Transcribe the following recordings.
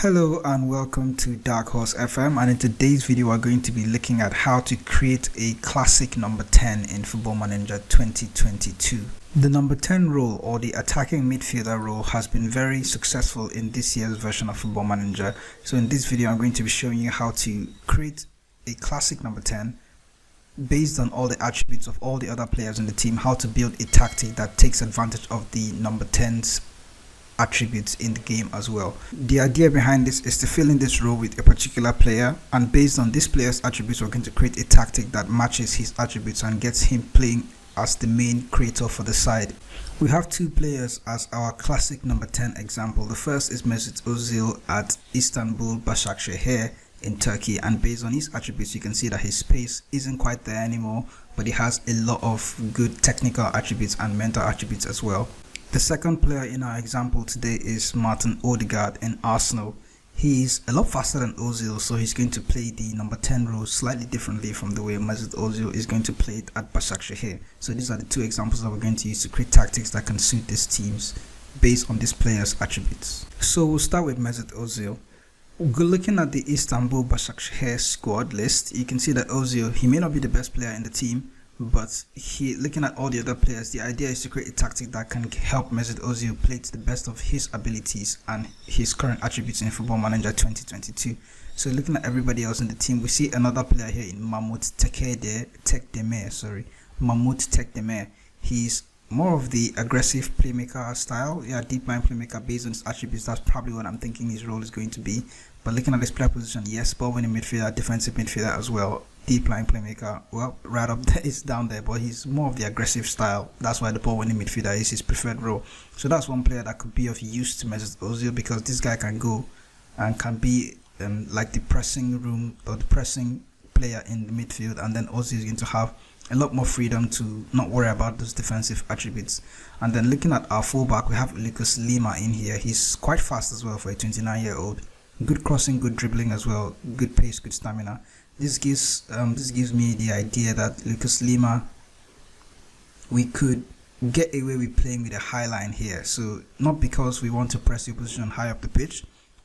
Hello and welcome to DarkHorse FM, and in today's video we're going to be looking at how to create a classic number 10 in Football Manager 2022. The number 10 role, or the attacking midfielder role, has been very successful in this year's version of Football Manager. So in this video I'm going to be showing you how to create a classic number 10 based on all the attributes of all the other players in the team, how to build a tactic that takes advantage of the number 10's attributes in the game as well. The idea behind this is to fill in this role with a particular player, and based on this player's attributes we're going to create a tactic that matches his attributes and gets him playing as the main creator for the side. We have two players as our classic number 10 example. The first is Mesut Ozil at Istanbul Başakşehir in Turkey, and based on his attributes you can see that his pace isn't quite there anymore, but he has a lot of good technical attributes and mental attributes as well. The second player in our example today is Martin Odegaard in Arsenal. He's a lot faster than Ozil, so he's going to play the number 10 role slightly differently from the way Mesut Ozil is going to play it at Başakşehir. So these are the two examples that we're going to use to create tactics that can suit these teams based on this player's attributes. So we'll start with Mesut Ozil. Looking at the Istanbul Başakşehir squad list, you can see that Ozil, he may not be the best player in the team, but looking at all the other players, the idea is to create a tactic that can help Mesut Ozil play to the best of his abilities and his current attributes in Football Manager 2022. So looking at everybody else in the team, we see another player here in Mahmut Tekdemir. He's more of the aggressive playmaker style, deep line playmaker. Based on his attributes, that's probably what I'm thinking his role is going to be. But looking at his player position, yes, ball winning midfielder, defensive midfielder as well, deep line playmaker, well, right up there, it's down there, but he's more of the aggressive style. That's why the ball winning midfielder is his preferred role. So that's one player that could be of use to Mesut Ozil, because this guy can go and can be like the pressing room or the pressing player in the midfield, and then Ozil is going to have a lot more freedom to not worry about those defensive attributes. And then looking at our fullback, we have Lucas Lima in here. He's quite fast as well for a 29-year-old. Good crossing, good dribbling as well, good pace, good stamina. This gives me the idea that Lucas Lima, we could get away with playing with a high line here. So not because we want to press the opposition high up the pitch,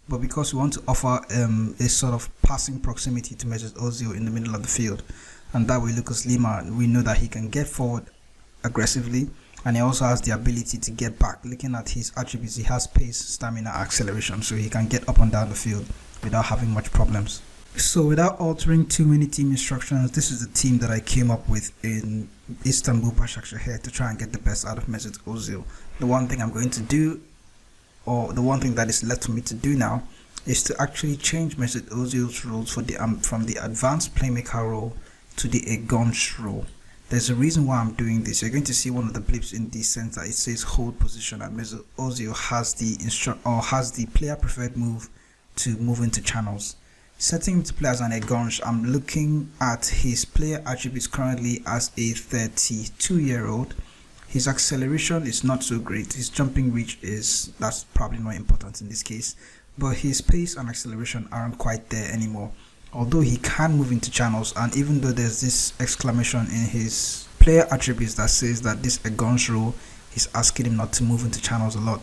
but because we want to offer a sort of passing proximity to Mesut Ozil in the middle of the field. And that way Lucas Lima, we know that he can get forward aggressively, and he also has the ability to get back. Looking at his attributes, he has pace, stamina, acceleration, so he can get up and down the field without having much problems. So without altering too many team instructions, this is the team that I came up with in Istanbul Başakşehir to try and get the best out of Mesut Ozil. The one thing I'm going to do, or the one thing that is left for me to do now, is to actually change Mesut Ozil's roles for from the advanced playmaker role to the Egonş role. There's a reason why I'm doing this. You're going to see one of the blips in the center. It says hold position, and Mesut Ozil has the player preferred move to move into channels. Setting him to play as an Egonş, I'm looking at his player attributes currently as a 32-year-old. His acceleration is not so great. His jumping reach that's probably not important in this case, but his pace and acceleration aren't quite there anymore. Although he can move into channels, and even though there's this exclamation in his player attributes that says that this Egonş role is asking him not to move into channels a lot,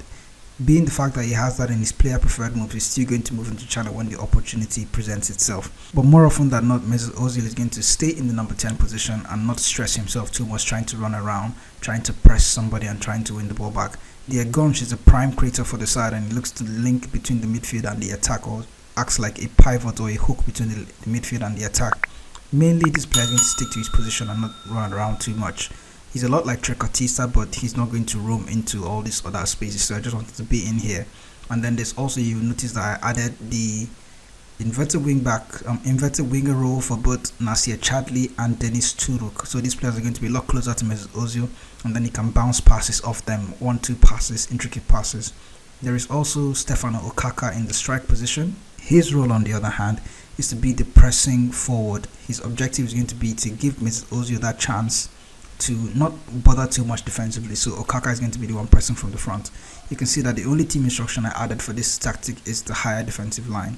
being the fact that he has that in his player preferred move, he's still going to move into channel when the opportunity presents itself. But more often than not, Mesut Ozil is going to stay in the number 10 position and not stress himself too much trying to run around, trying to press somebody and trying to win the ball back. The Egonş is a prime creator for the side, and he looks to link between the midfield and the attack, or acts like a pivot or a hook between the midfield and the attack. Mainly this player is going to stick to his position and not run around too much. He's a lot like Trequartista, but he's not going to roam into all these other spaces, so I just wanted to be in here. And then there's also, you notice that I added the inverted winger role for both Nasir Chadli and Dennis Turuk. So these players are going to be a lot closer to Mesut Ozil, and then he can bounce passes off them, 1-2 passes, intricate passes. There is also Stefano Okaka in the strike position. His role, on the other hand, is to be the pressing forward. His objective is going to be to give Mesut Ozil that chance to not bother too much defensively. So Okaka is going to be the one pressing from the front. You can see that the only team instruction I added for this tactic is the higher defensive line.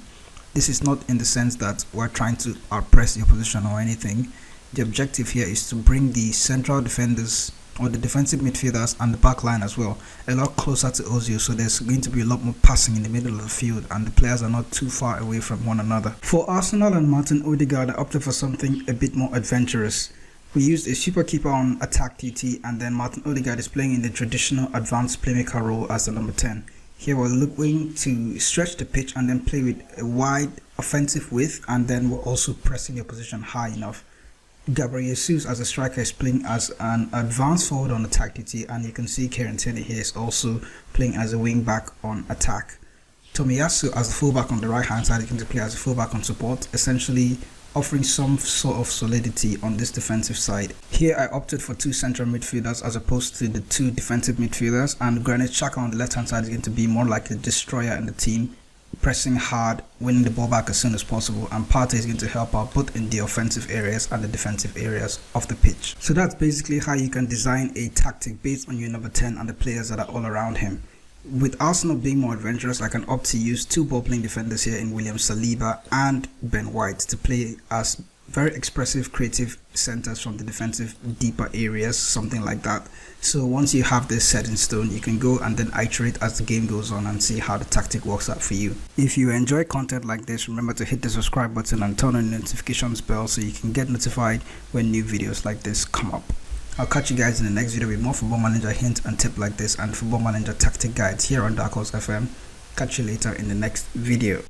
This is not in the sense that we're trying to outpress the opposition or anything. The objective here is to bring the central defenders or the defensive midfielders and the back line as well a lot closer to Ozil, so there's going to be a lot more passing in the middle of the field and the players are not too far away from one another. For Arsenal and Martin Odegaard, I opted for something a bit more adventurous. We used a super keeper on attack TT, and then Martin Odegaard is playing in the traditional advanced playmaker role as the number 10. Here we're looking to stretch the pitch and then play with a wide offensive width, and then we're also pressing the opposition high enough. Gabriel Jesus as a striker is playing as an advanced forward on attack TT, and you can see Kieran Tierney here is also playing as a wing back on attack. Tomiyasu as the fullback on the right hand side is going to play as a fullback on support, essentially offering some sort of solidity on this defensive side. Here I opted for 2 central midfielders as opposed to the 2 defensive midfielders, and Granit Xhaka on the left hand side is going to be more like the destroyer in the team, pressing hard, winning the ball back as soon as possible, and Partey is going to help out both in the offensive areas and the defensive areas of the pitch. So that's basically how you can design a tactic based on your number 10 and the players that are all around him. With Arsenal being more adventurous, I can opt to use 2 ball-playing defenders here in William Saliba and Ben White to play as very expressive, creative centers from the defensive deeper areas, something like that. So once you have this set in stone, you can go and then iterate as the game goes on and see how the tactic works out for you. If you enjoy content like this, remember to hit the subscribe button and turn on the notifications bell so you can get notified when new videos like this come up. I'll catch you guys in the next video with more Football Manager hint and tip like this and Football Manager tactic guides here on DarkHorse FM. Catch you later in the next video.